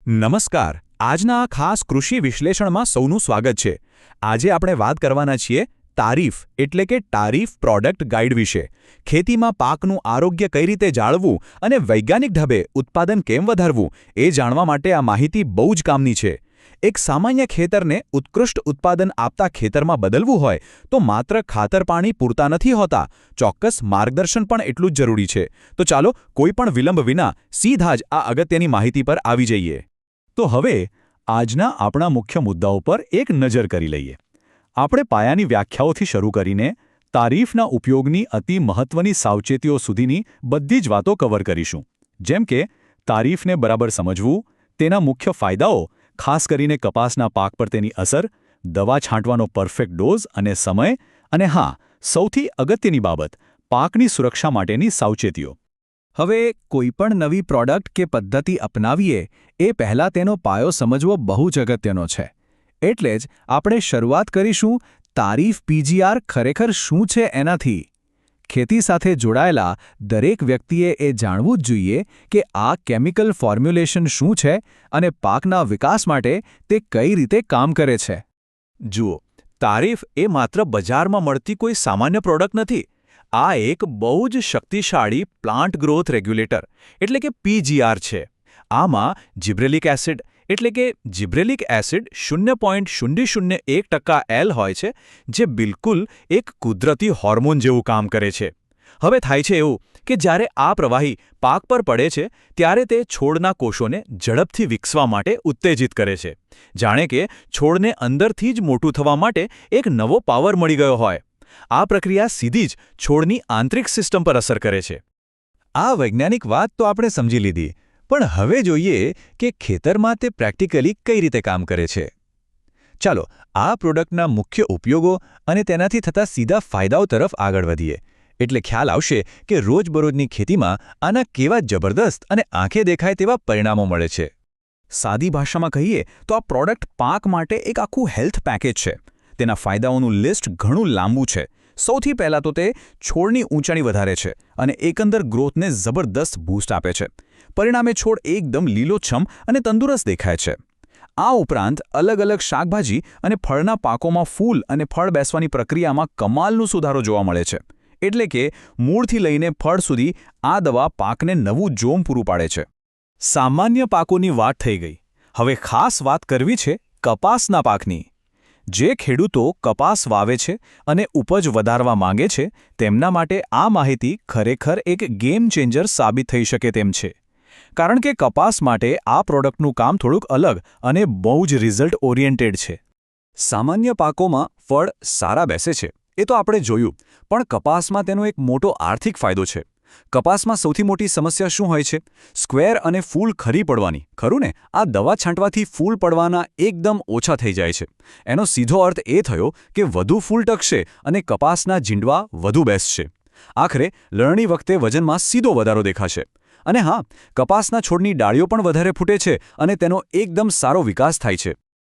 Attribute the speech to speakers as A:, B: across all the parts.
A: નમસ્કાર. આજના આ ખાસ કૃષિ વિશ્લેષણમાં સૌનું સ્વાગત છે. આજે આપણે વાત કરવાના છીએ તારીફ એટલે કે ટારિફ પ્રોડક્ટ ગાઇડ વિશે. ખેતીમાં પાકનું આરોગ્ય કઈ રીતે જાળવવું અને વૈજ્ઞાનિક ઢબે ઉત્પાદન કેમ વધારવું એ જાણવા માટે આ માહિતી બહુ જ કામની છે. એક સામાન્ય ખેતરને ઉત્કૃષ્ટ ઉત્પાદન આપતા ખેતરમાં બદલવું હોય તો માત્ર ખાતર પાણી પૂરતા નથી હોતા, ચોક્કસ માર્ગદર્શન પણ એટલું જ જરૂરી છે. તો ચાલો કોઈ પણ વિલંબ વિના સીધા જ આ અગત્યની માહિતી પર આવી જઈએ. તો હવે આજના આપણા મુખ્ય મુદ્દાઓ પર એક નજર કરી લઈએ. આપણે પાયાની વ્યાખ્યાઓથી શરૂ કરીને તારીફના ઉપયોગની અતિ મહત્વની સાવચેતીઓ સુધીની બધી જ વાતો કવર કરીશું. જેમ કે તારીફને બરાબર સમજવું, તેના મુખ્ય ફાયદાઓ, ખાસ કરીને કપાસના પાક પર તેની અસર, દવા છાંટવાનો પરફેક્ટ ડોઝ અને સમય, અને હા, સૌથી અગત્યની બાબત, પાકની સુરક્ષા માટેની સાવચેતીઓ. હવે કોઈપણ નવી પ્રોડક્ટ કે પદ્ધતિ અપનાવીએ એ પહેલાં તેનો પાયો સમજવો બહુ જ અગત્યનો છે. એટલે જ આપણે શરૂઆત કરીશું તારીફ પીજીઆર ખરેખર શું છે એનાથી. ખેતી સાથે જોડાયેલા દરેક વ્યક્તિએ એ જાણવું જ જોઈએ કે આ કેમિકલ ફોર્મ્યુલેશન શું છે અને પાકના વિકાસ માટે તે કઈ રીતે કામ કરે છે. જુઓ, તારીફ એ માત્ર બજારમાં મળતી કોઈ સામાન્ય પ્રોડક્ટ નથી. આ એક બહુ જ શક્તિશાળી પ્લાન્ટ ગ્રોથ રેગ્યુલેટર એટલે કે પીજીઆર છે. આમાં જિબ્રેલિક એસિડ એટલે કે જિબ્રેલિક એસિડ 0.001% એલ હોય છે, જે બિલકુલ એક કુદરતી હોર્મોન જેવું કામ કરે છે. હવે થાય છે એવું કે જ્યારે આ પ્રવાહી પાક પર પડે છે ત્યારે તે છોડના કોષોને ઝડપથી વિકસવા માટે ઉત્તેજિત કરે છે. જાણે કે છોડને અંદરથી જ મોટું થવા માટે એક નવો પાવર મળી ગયો હોય. આ પ્રક્રિયા સીધી જ છોડની આંતરિક સિસ્ટમ પર અસર કરે છે. આ વૈજ્ઞાનિક વાત તો આપણે સમજી લીધી, પણ હવે જોઈએ કે ખેતરમાં તે પ્રેક્ટિકલી કઈ રીતે કામ કરે છે. ચાલો આ પ્રોડક્ટના મુખ્ય ઉપયોગો અને તેનાથી થતા સીધા ફાયદાઓ તરફ આગળ વધીએ. એટલે ખ્યાલ આવશે કે રોજબરોજની ખેતીમાં આના કેવા જબરદસ્ત અને આંખે દેખાય તેવા પરિણામો મળે છે. સાદી ભાષામાં કહીએ તો આ પ્રોડક્ટ પાક માટે એક આખું હેલ્થ પેકેજ છે. તેના ફાયદાઓનું લિસ્ટ ઘણું લાંબુ છે. સૌથી પહેલાં તો તે છોડની ઊંચાઈ વધારે છે અને એકંદર ગ્રોથને જબરદસ્ત બૂસ્ટ આપે છે. પરિણામે છોડ એકદમ લીલોછમ અને તંદુરસ્ત દેખાય છે. આ ઉપરાંત અલગ અલગ શાકભાજી અને ફળના પાકોમાં ફૂલ અને ફળ બેસવાની પ્રક્રિયામાં કમાલનો સુધારો જોવા મળે છે. એટલે કે મૂળથી લઈને ફળ સુધી આ દવા પાકને નવું જોમ પૂરું પાડે છે. સામાન્ય પાકોની વાત થઈ ગઈ. હવે ખાસ વાત કરવી છે કપાસના પાકની. જે ખેડૂતો કપાસ વાવે છે અને ઉપજ વધારવા માંગે છે તેમના માટે આ માહિતી ખરેખર એક ગેમ ચેન્જર સાબિત થઈ શકે તેમ છે. કારણ કે કપાસ માટે આ પ્રોડક્ટનું કામ થોડુંક અલગ અને બહુ જ રિઝલ્ટ ઓરિએન્ટેડ છે. સામાન્ય પાકોમાં ફળ સારા બેસે છે એ તો આપણે જોયું, પણ કપાસમાં તેનો એક મોટો આર્થિક ફાયદો છે. કપાસમાં સૌથી મોટી સમસ્યા શું હોય છે? સ્ક્વેર અને ફૂલ ખરી પડવાની, ખરું ને? આ દવા છાંટવાથી ફૂલ પડવાના એકદમ ઓછા થઈ જાય છે. એનો સીધો અર્થ એ થયો કે વધુ ફૂલ ટકશે અને કપાસના જીંડવા વધુ બેસશે. આખરે લણણી વખતે વજનમાં સીધો વધારો દેખાશે. અને હા, કપાસના છોડની ડાળીઓ પણ વધારે ફૂટે છે અને તેનો એકદમ સારો વિકાસ થાય છે.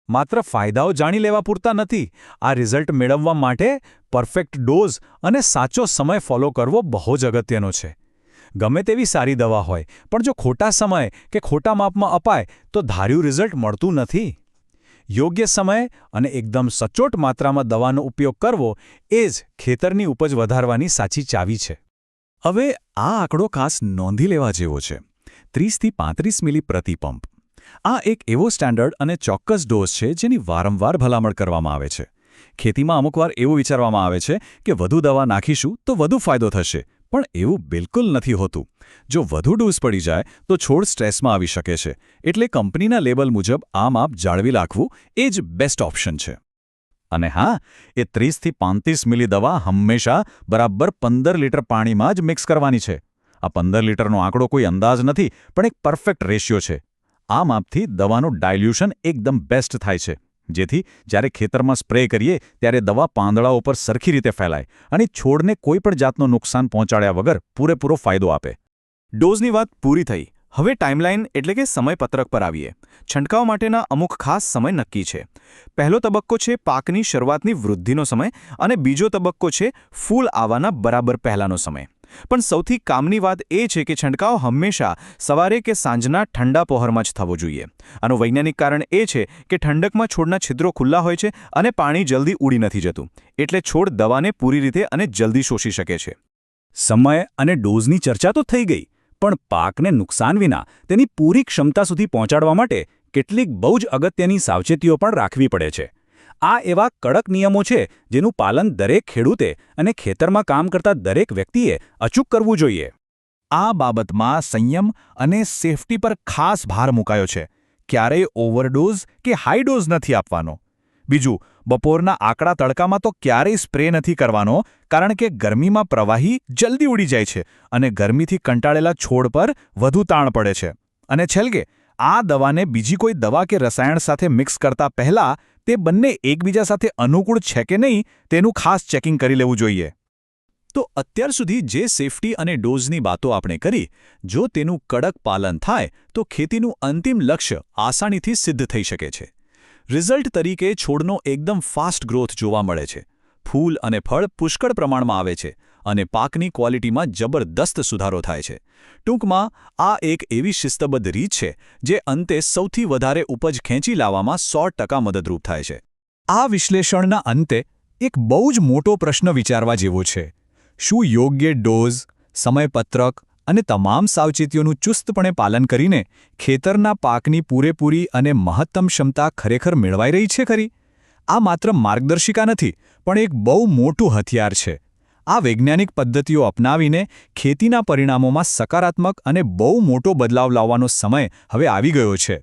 A: માત્ર ફાયદાઓ જાણી લેવા પૂરતા નથી. આ રિઝલ્ટ મેળવવા માટે પરફેક્ટ ડોઝ અને સાચો સમય ફોલો કરવો બહુ જ અગત્યનો છે. ગમે તેવી સારી દવા હોય, પણ જો ખોટા સમય કે ખોટા માપમાં અપાય તો ધાર્યું રિઝલ્ટ મળતું નથી. યોગ્ય સમય અને એકદમ સચોટ માત્રામાં દવાનો ઉપયોગ કરવો એ જ ખેતરની ઉપજ વધારવાની સાચી ચાવી છે. હવે આ આંકડો ખાસ નોંધી લેવા જેવો છે. 30થી 35 મિલી પ્રતિ પંપ. આ એક એવો સ્ટાન્ડર્ડ અને ચોક્કસ ડોઝ છે જેની વારંવાર ભલામણ કરવામાં આવે છે. ખેતીમાં અમુકવાર એવું વિચારવામાં આવે છે કે વધુ દવા નાખીશું તો વધુ ફાયદો થશે, પણ એવું બિલકુલ નથી હોતું. જો વધુ ડોઝ પડી જાય તો છોડ સ્ટ્રેસમાં આવી શકે છે. એટલે કંપનીના લેબલ મુજબ આ માપ જાળવી રાખવું એ જ બેસ્ટ ઓપ્શન છે. અને હા, એ 30થી 35 મિલી દવા હંમેશા બરાબર 15 લીટર પાણીમાં જ મિક્સ કરવાની છે. આ 15 લીટરનો આંકડો કોઈ અંદાજ નથી, પણ એક પરફેક્ટ રેશિયો છે. આ માપથી દવાનું ડાયલ્યુશન એકદમ બેસ્ટ થાય છે, જેથી જ્યારે ખેતરમાં સ્પ્રે કરીએ ત્યારે દવા પાંદડાઓ પર સરખી રીતે ફેલાય અને છોડને કોઈ પણ જાતનું નુકસાન પહોંચાડ્યા વગર પૂરેપૂરો ફાયદો આપે. ડોઝની વાત પૂરી થઈ. હવે ટાઈમલાઈન એટલે કે સમયપત્રક પર આવીએ. છંટકાવ માટેના અમુક ખાસ સમય નક્કી છે. પહેલો તબક્કો છે પાકની શરૂઆતની વૃદ્ધિનો સમય અને બીજો તબક્કો છે ફૂલ આવવાના બરાબર પહેલાનો સમય. પણ સૌથી કામની વાત એ છે કે છંટકાવ હંમેશા સવારે કે સાંજના ઠંડા પહોરમાં જ થવો જોઈએ. આનું વૈજ્ઞાનિક કારણ એ છે કે ઠંડકમાં છોડના છિદ્રો ખુલ્લા હોય છે અને પાણી જલ્દી ઉડી નથી જતું, એટલે છોડ દવાને પૂરી રીતે અને જલ્દી શોષી શકે છે.
B: સમય અને ડોઝની ચર્ચા તો થઈ ગઈ, પણ પાકને નુકસાન વિના તેની પૂરી ક્ષમતા સુધી પહોંચાડવા માટે કેટલીક બહુ જ અગત્યની સાવચેતીઓ પણ રાખવી પડે છે. આ એવા કડક નિયમો છે જેનું પાલન દરેક ખેડૂતે અને ખેતરમાં કામ કરતા દરેક વ્યક્તિએ અચૂક કરવું જોઈએ.
A: આ બાબતમાં સંયમ અને સેફટી પર ખાસ ભાર મુકાયો છે. ક્યારેય ઓવરડોઝ કે હાઈ ડોઝ નથી આપવાનો. બીજું, બપોરના આકડા તડકામાં તો ક્યારેય સ્પ્રે નથી કરવાનો, કારણ કે ગરમીમાં પ્રવાહી જલ્દી ઉડી જાય છે અને ગરમીથી કંટાળેલા છોડ પર વધુ તાણ પડે છે. અને છેલ્લે, આ દવાને બીજી કોઈ દવા કે રસાયણ સાથે મિક્સ કરતા પહેલા તે બંને એકબીજા સાથે અનુકૂળ છે કે નહીં તેનું ખાસ ચેકિંગ કરી લેવું જોઈએ. તો અત્યાર સુધી જે સેફટી અને ડોઝની વાતો આપણે કરી, જો તેનું કડક પાલન થાય તો ખેતીનું અંતિમ લક્ષ્ય આસાનીથી સિદ્ધ થઈ શકે છે. રિઝલ્ટ તરીકે છોડનો એકદમ ફાસ્ટ ગ્રોથ જોવા મળે છે, ફૂલ અને ફળ પુષ્કળ પ્રમાણમાં આવે છે અને પાકની ક્વોલિટીમાં જબરદસ્ત સુધારો થાય છે. ટૂંકમાં, આ એક એવી શિસ્તબદ્ધ રીત છે જે અંતે સૌથી વધારે ઉપજ ખેંચી લાવવામાં 100% મદદરૂપ થાય છે. આ વિશ્લેષણના અંતે એક બહુ જ મોટો પ્રશ્ન વિચારવા જેવો છે. શું યોગ્ય ડોઝ, સમયપત્રક અને તમામ સાવચેતીઓનું ચુસ્તપણે પાલન કરીને ખેતરના પાકની પૂરેપૂરી અને મહત્તમ ક્ષમતા ખરેખર મેળવાઈ રહી છે ખરી? આ માત્ર માર્ગદર્શિકા નથી, પણ એક બહુ મોટું હથિયાર છે. આ વૈજ્ઞાનિક પદ્ધતિઓ અપનાવીને ખેતીના પરિણામોમાં સકારાત્મક અને બહુ મોટો બદલાવ લાવવાનો સમય હવે આવી ગયો છે.